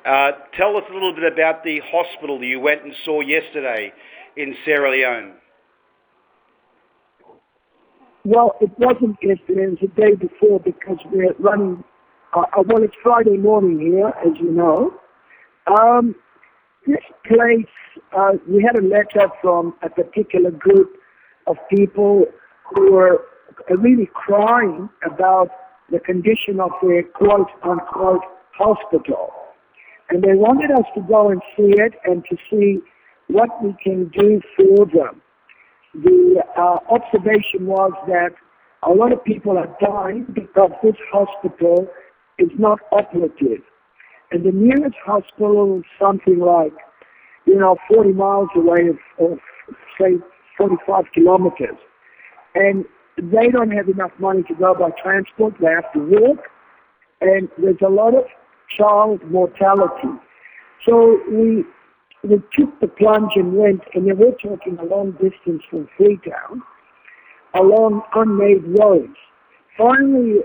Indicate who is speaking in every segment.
Speaker 1: Tell us a little bit about the hospital you went and saw yesterday in Sierra Leone.
Speaker 2: Well, it wasn't yesterday, it was the day before, because we're running, well, it's Friday morning here, as you know. This place, we had a letter from a particular group of people who were really crying about the condition of their quote-unquote hospital. And they wanted us to go and see it and to see what we can do for them. The observation was that a lot of people are dying because this hospital is not operative. And the nearest hospital is something like, 40 miles away of say, 45 kilometers. And they don't have enough money to go by transport. They have to walk. And there's a lot of child mortality. So we took the plunge and went, and then we're talking a long distance from Freetown, along unmade roads. Finally,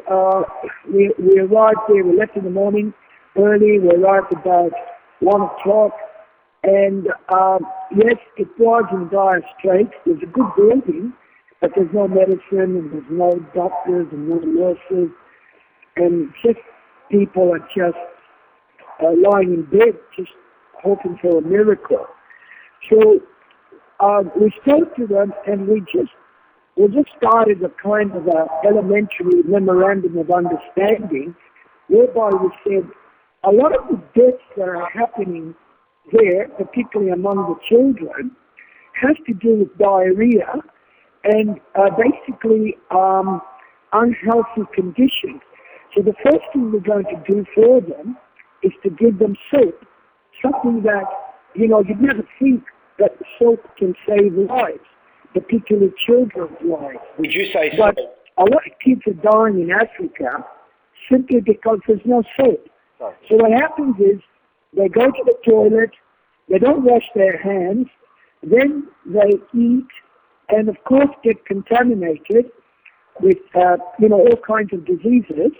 Speaker 2: we arrived there. We left in the morning early. We arrived about 1 o'clock. And yes, it was in dire straits. There's a good building, but there's no medicine, and there's no doctors and no nurses. And just people are just lying in bed, just hoping for a miracle. So we spoke to them, and we just started a kind of a elementary memorandum of understanding, whereby we said a lot of the deaths that are happening there, particularly among the children, has to do with diarrhea and basically unhealthy conditions. So the first thing we're going to do for them is to give them soap, something that, you'd never think that soap can save lives, particularly children's lives.
Speaker 1: Would you say
Speaker 2: But
Speaker 1: so?
Speaker 2: a lot of kids are dying in Africa simply because there's no soap.
Speaker 1: Sorry.
Speaker 2: So what happens is they go to the toilet, they don't wash their hands, then they eat, and of course get contaminated with, all kinds of diseases,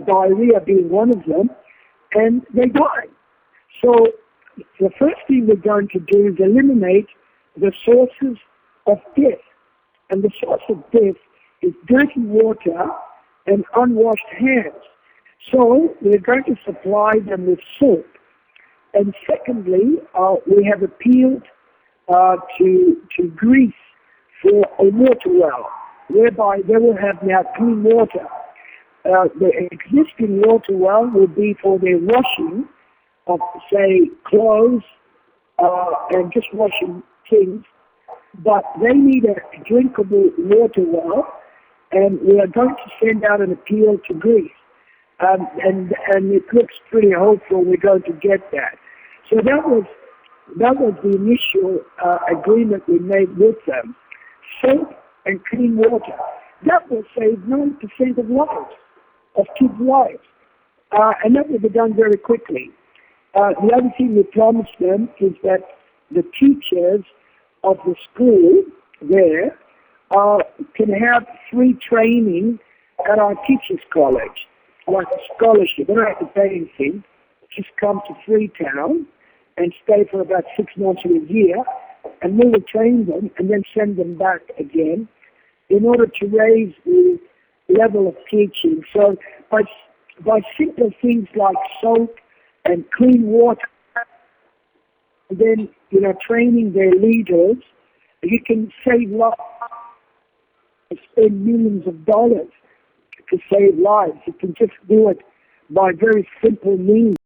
Speaker 2: diarrhea being one of them, and they die. So the first thing we're going to do is eliminate the sources of death. And the source of death is dirty water and unwashed hands. So we're going to supply them with soap. And secondly, we have appealed to Greece for a water well, whereby they will have now clean water. The existing water well will be for their washing of, say, clothes and just washing things, but they need a drinkable water well, and we are going to send out an appeal to Greece. And it looks pretty hopeful we're going to get that. So that was the initial agreement we made with them. Soap and clean water. That will save 90% of lives, of kids' lives. And that will be done very quickly. The other thing we promised them is that the teachers of the school there can have free training at our teachers' college, like a scholarship. They don't have to pay anything. Just come to Freetown and stay for about 6 months or a year, and we will train them and then send them back again in order to raise the level of teaching. So by simple things like soap and clean water, and then, training their leaders, you can save lives, spend millions of dollars to save lives. You can just do it by very simple means.